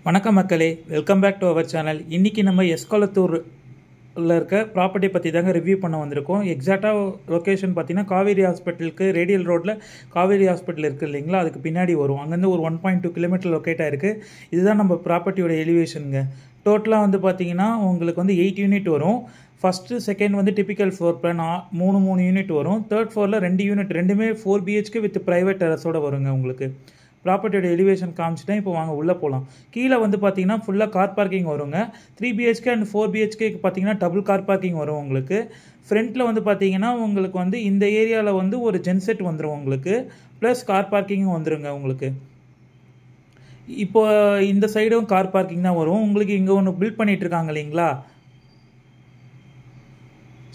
வணக்கம் மக்களே, welcome back to our channel. இன்றைக்கி நம்ம எஸ்கொளத்தூரில் இருக்க ப்ராப்பர்ட்டி பற்றி தாங்க ரிவ்யூ பண்ண வந்திருக்கோம். எக்ஸாக்டாக லொக்கேஷன் பார்த்தீங்கன்னா காவேரி ஹாஸ்பிட்டலுக்கு ரேடியல் ரோட்டில் காவேரி ஹாஸ்பிட்டல் இருக்குது இல்லைங்களா, அதுக்கு பின்னாடி வரும். அங்கேருந்து ஒரு 1.2 கிலோமீட்டர் லொக்கேட் ஆகிருக்கு. இதுதான் நம்ம ப்ராப்பர்ட்டியோட எலிவேஷனுங்க. டோட்டலாக வந்து பார்த்தீங்கன்னா உங்களுக்கு வந்து 8 யூனிட் வரும். ஃபஸ்ட்டு செகண்ட் வந்து டிப்பிக்கல் ஃப்ளோர் பிளான் 3 யூனிட் வரும். தேர்ட் ஃப்ளோரில் 2 யூனிட், ரெண்டுமே 4 BHK வித் ப்ரைவேட் டெரஸோடு வருங்க. உங்களுக்கு ப்ராப்பர்ட்டியோட எலிவேஷன் காமிச்சிட்டேன். இப்போ வாங்க உள்ளே போகலாம். கீழே வந்து பார்த்தீங்கன்னா ஃபுல்லாக கார் பார்க்கிங் வருங்க. 3 BHK அண்ட் 4 BHKக்கு பார்த்தீங்கன்னா டபுள் கார் பார்க்கிங் வரும் உங்களுக்கு. ஃப்ரண்ட்டில் வந்து பார்த்தீங்கன்னா உங்களுக்கு வந்து இந்த ஏரியாவில் வந்து ஒரு ஜென்செட் வந்துடும் உங்களுக்கு, ப்ளஸ் கார் பார்க்கிங்கும் வந்துடுங்க உங்களுக்கு. இப்போ இந்த சைடும் கார் பார்க்கிங் தான் வரும் உங்களுக்கு. இங்கே ஒன்று பில்ட் பண்ணிகிட்டு இருக்காங்க இல்லைங்களா.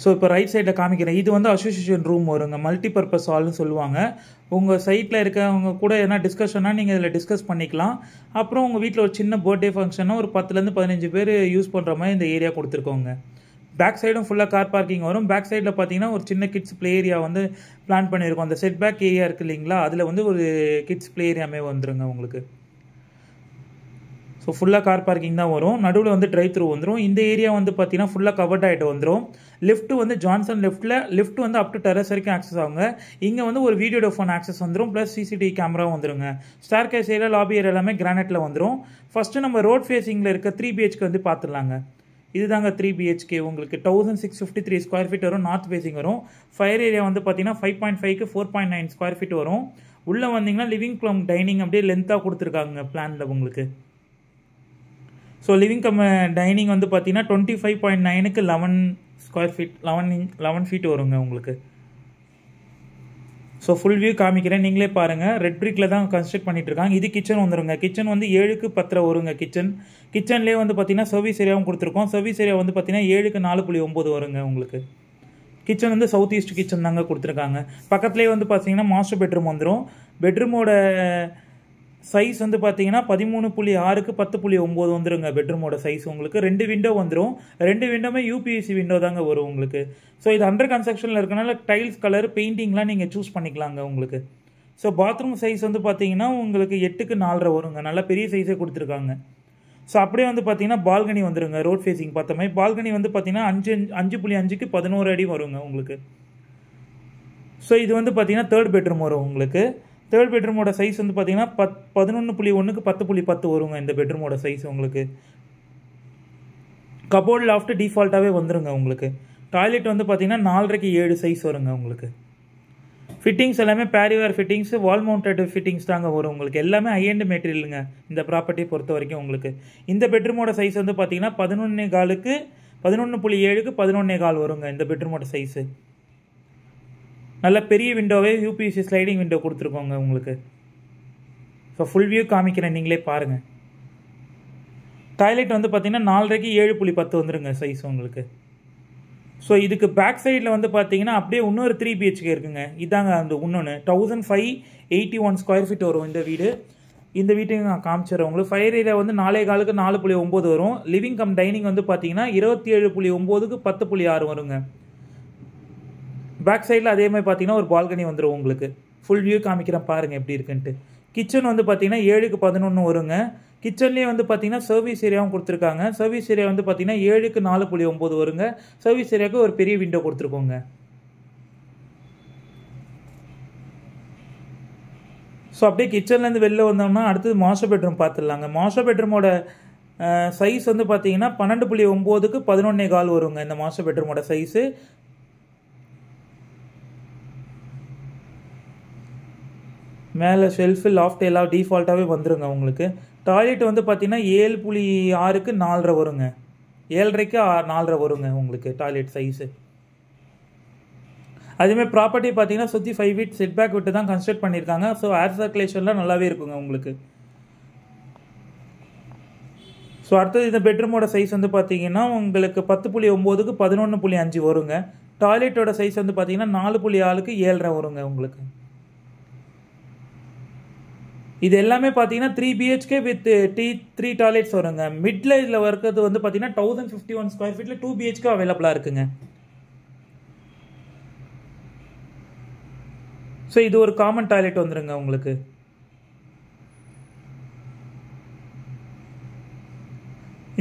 ஸோ இப்போ ரைட் சைடில் காமிக்கிறேன். இது வந்து அசோசியேஷன் ரூம் வருங்க, மல்டிபர்பஸ் ஹால்னு சொல்லுவாங்க. உங்கள் சைட்டில் இருக்கவங்க கூட எதனா டிஸ்கஷனாக நீங்கள் இதில் டிஸ்கஸ் பண்ணிக்கலாம். அப்புறம் உங்கள் வீட்டில் ஒரு சின்ன பர்த்டே ஃபங்க்ஷனாக ஒரு 10லேருந்து 15 பேர் யூஸ் பண்ணுற மாதிரி இந்த ஏரியா கொடுத்துருக்கோங்க. பேக் சைடும் ஃபுல்லாக கார் பார்க்கிங் வரும். பேக் சைடில் பார்த்தீங்கன்னா ஒரு சின்ன கிட்ஸ் ப்ளே ஏரியா வந்து பிளான் பண்ணியிருக்கோம். அந்த செட் பேக் ஏரியா இருக்குது இல்லைங்களா, அதில் வந்து ஒரு கிட்ஸ் ப்ளே ஏரியாமே வந்துருங்க உங்களுக்கு. ஸோ ஃபுல்லாக கார் பார்க்கிங் தான் வரும். நடுவில் வந்து ட்ரைவ் த்ரூ வந்துடும். இந்த ஏரியா வந்து பார்த்தீங்கன்னா ஃபுல்லாக கவர்ட் ஆகிட்டு வந்துடும். லிஃப்ட் வந்து ஜான்சன் லிஃப்ட் வந்து அப் டு டெரஸ் வரைக்கும் ஆக்சஸ் ஆகுங்க. இங்கே வந்து ஒரு வீடியோ ஃபோன் ஆக்சஸ் வந்துடும், ப்ளஸ் CCTV கேமராவும் வந்துடுங்க. Staircase area, lobby area எல்லாமே கிரானைட்டில் வந்துடும். ஃபஸ்ட்டு நம்ம ரோட் ஃபேஸிங்கில் இருக்க 3 BHK வந்து பார்த்துடலாங்க. இதுதாங்க 3 BHK உங்களுக்கு 1653 ஸ்கொயர் ஃபீட் வரும். நார்த் ஃபேஸிங் வரும். ஃபயர் ஏரியா வந்து பார்த்தீங்கன்னா 5.5க்கு 4.9 ஸ்கொயர் ஃபீட் வரும். உள்ளே வந்தீங்கன்னா லிவிங் கம் டைனிங் அப்படியே லென்த்தாக கொடுத்துருக்காங்க பிளானில் உங்களுக்கு. ஸோ லிவிங் கம் டைனிங் வந்து பார்த்தீங்கன்னா 25.9க்கு 11 ஸ்கொயர் ஃபீட் 11 ஃபீட் வருங்க உங்களுக்கு. ஸோ ஃபுல் வியூ காமிக்கிறேன், நீங்களே பாருங்கள். ரெட் பிரிக்கில் தான் கன்ஸ்ட்ரக்ட் பண்ணிட்டு இருக்காங்க. இது கிச்சன் வந்துருங்க. கிச்சன் வந்து 7க்கு 10 வருங்க. கிச்சன்லேயே வந்து பார்த்தீங்கன்னா சர்வீஸ் ஏரியாவும் கொடுத்துருக்கோம். சர்வீஸ் ஏரியா வந்து பார்த்தீங்கன்னா 7க்கு 4.9 வருங்க உங்களுக்கு. கிச்சன் வந்து சவுத் ஈஸ்ட் கிச்சன் தாங்க கொடுத்துருக்காங்க. பக்கத்துலேயே வந்து பார்த்தீங்கன்னா மாஸ்டர் பெட்ரூம் வந்துடும். பெட்ரூமோட சைஸ் வந்து பார்த்தீங்கன்னா 13.6க்கு 10.9 வந்துருங்க பெட்ரூமோட சைஸ் உங்களுக்கு. 2 விண்டோ வந்துடும். 2 விண்டோமே UPVC விண்டோ தாங்க வரும் உங்களுக்கு. ஸோ இது அண்டர் கன்ஸ்ட்ரக்ஷனில் இருக்கனால டைல்ஸ் கலர் பெயிண்டிங்லாம் நீங்கள் சூஸ் பண்ணிக்கலாங்க உங்களுக்கு. ஸோ பாத்ரூம் சைஸ் வந்து பார்த்தீங்கன்னா உங்களுக்கு 8க்கு 4.5 வருங்க. நல்லா பெரிய சைஸே கொடுத்துருக்காங்க. ஸோ அப்படியே வந்து பார்த்தீங்கன்னா பால்கனி வந்துருங்க. ரோட் ஃபேஸிங் பார்த்த மாதிரி பால்கனி வந்து பார்த்தீங்கன்னா 5.5க்கு 11 அடி வருங்க உங்களுக்கு. ஸோ இது வந்து பார்த்தீங்கன்னா தேர்ட் பெட்ரூம் வரும் உங்களுக்கு. தேர்ட் பெட்ரூமோட சைஸ் வந்து பார்த்தீங்கன்னா 11.1க்கு 10.10 வருங்க இந்த பெட்ரூமோட சைஸ் உங்களுக்கு. கபோர்ட் லாஃப்ட் டிஃபால்ட்டாகவே வந்துருங்க உங்களுக்கு. டாய்லெட் வந்து பார்த்தீங்கன்னா 4.5க்கு 7 சைஸ் வருங்க உங்களுக்கு. ஃபிட்டிங்ஸ் எல்லாமே பேரிவேர் ஃபிட்டிங்ஸ், வால் மவுண்டட் ஃபிட்டிங்ஸ் தாங்க வரும் உங்களுக்கு. எல்லாமே ஹை எண்ட் மெட்டீரியலுங்க இந்த ப்ராப்பர்ட்டியை பொறுத்த வரைக்கும் உங்களுக்கு. இந்த பெட்ரூமோட சைஸ் வந்து பார்த்தீங்கன்னா 11.4க்கு 11.7க்கு 11.4 வருங்க இந்த பெட்ரூமோட சைஸு. நல்ல பெரிய விண்டோவே UPVC ஸ்லைடிங் விண்டோ கொடுத்துருக்கோங்க உங்களுக்கு. ஸோ ஃபுல் வியூ காமிக்கிறேன், நீங்களே பாருங்கள். டாய்லெட் வந்து பார்த்தீங்கன்னா 4.5க்கு 7.10 வந்துருங்க சைஸ் உங்களுக்கு. ஸோ இதுக்கு பேக் சைடில் வந்து பார்த்தீங்கன்னா அப்படியே இன்னொரு 3 BHK இருக்குங்க. இதாங்க அந்த இன்னொன்று 1581 ஸ்கொயர் ஃபீட் வரும் இந்த வீடு. இந்த வீட்டையும் நான் காமிச்சிடுறேன் உங்களுக்கு. ஃபயர் ஏரியா வந்து 4.4க்கு 4.9 வரும். லிவிங் கம் டைனிங் வந்து பார்த்தீங்கன்னா 27.9க்கு 10.6 வருங்க. பேக் சைடில் அதே மாதிரி பார்த்தீங்கன்னா ஒரு பால்கனி வந்துடும் உங்களுக்கு. ஃபுல் வியூ காமிக்கிறேன் பாருங்கள் எப்படி இருக்குன்ட்டு. கிச்சன் வந்து பார்த்தீங்கன்னா 7க்கு 11 வருங்க. கிச்சன்லேயே வந்து பார்த்தீங்கன்னா சர்வீஸ் ஏரியாவும் கொடுத்துருக்காங்க. சர்வீஸ் ஏரியா வந்து பார்த்தீங்கன்னா 7க்கு 4.9 வருங்க. சர்வீஸ் ஏரியாவுக்கு ஒரு பெரிய விண்டோ கொடுத்துருக்கோங்க. ஸோ அப்படியே கிச்சன்லேருந்து வெளில வந்தோம்னா அடுத்தது மாஸ்டர் பெட்ரூம் பார்த்துடலாங்க. மாஸ்டர் பெட்ரூமோட சைஸ் வந்து பார்த்தீங்கன்னா 12.9க்கு 11.4 வருங்க இந்த மாஸ்டர் பெட்ரூமோட சைஸு. மேலே ஷெல்ஃபு லாஃப்ட் எல்லாம் டிஃபால்ட்டாகவே வந்துருங்க உங்களுக்கு. டாய்லெட் வந்து பார்த்தீங்கன்னா 7.6க்கு 4.5 வருங்க. 7.5க்கு 4.5 வருங்க உங்களுக்கு டாய்லெட் சைஸு. அதேமாதிரி ப்ராப்பர்ட்டி பார்த்தீங்கன்னா சுற்றி 5 feet செட் பேக் விட்டு தான் கன்ஸ்ட்ரக்ட் பண்ணியிருக்காங்க. ஸோ ஏர் சர்க்குலேஷன்லாம் நல்லாவே இருக்குங்க உங்களுக்கு. ஸோ அடுத்தது இந்த பெட்ரூமோட சைஸ் வந்து பார்த்தீங்கன்னா உங்களுக்கு 10.9க்கு 11.5 வருங்க. டாய்லெட்டோட சைஸ் வந்து பார்த்தீங்கன்னா 4.6க்கு 7.5 வருங்க உங்களுக்கு. இது எல்லாமே பார்த்தீங்கன்னா 3 BHK வித் 3 டாய்லெட்ஸ் வருங்க. மிட்ல இதில் இருக்கிறது வந்து பார்த்தீங்கன்னா 1051 ஸ்கொயர் ஃபீட்டில் 2 BHK அவைலபிளாக இருக்குங்க. ஸோ இது ஒரு காமன் டாய்லெட் வந்துருங்க உங்களுக்கு.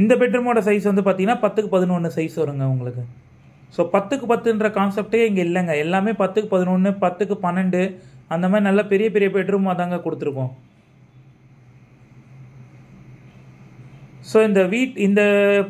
இந்த பெட்ரூமோட சைஸ் வந்து பார்த்தீங்கன்னா 10க்கு 11 சைஸ் வருங்க உங்களுக்கு. ஸோ 10க்கு 10ன்ற கான்செப்டே இங்கே இல்லைங்க. எல்லாமே 10க்கு 11, 10க்கு 12 அந்த மாதிரி நல்ல பெரிய பெரிய பெட்ரூமாக தாங்க கொடுத்துருக்கோம். ஸோ இந்த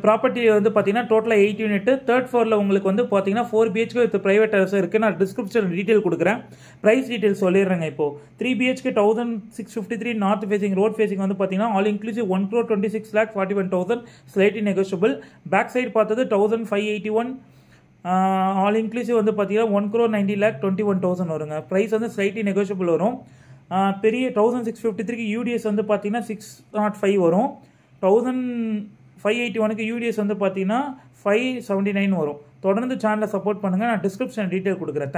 ப்ராப்பர்ட்டி வந்து பார்த்தீங்கன்னா டோட்டலாக 8 யூனிட். தேர்ட் ஃப்ளோரில் உங்களுக்கு வந்து பார்த்தீங்கன்னா 4 BHK வித் ப்ரைவேட் டெரஸும் இருக்குது. நான் டிஸ்கிரிப்ஷன் டீட்டெயில் கொடுக்குறேன். ப்ரைஸ் டீட்டெயில் சொல்லிடுறேங்க. இப்போது 3 BHK 1653 north facing road facing வந்து பார்த்தீங்கன்னா all inclusive 1,26,41,000 slightly negotiable. Back side பார்த்தது 1,581 ஆல் இன்க்ளூசிவ் வந்து பார்த்தீங்கன்னா 1,90,21,000 வருங்க. ப்ரைஸ் வந்து ஸ்லைட்லி நெகோஷியபிள் வரும். பெரிய 1653க்கு யூடிஎஸ் வந்து பார்த்தீங்கன்னா 605 வரும். 1581க்கு யூடிஎஸ் வந்து பார்த்தீங்கன்னா 579 வரும். தொடர்ந்து சேனலை சப்போர்ட் பண்ணுங்கள். நான் டிஸ்கிரிப்ஷன் டீட்டெயில் கொடுக்குறேன். தேங்க்யூ.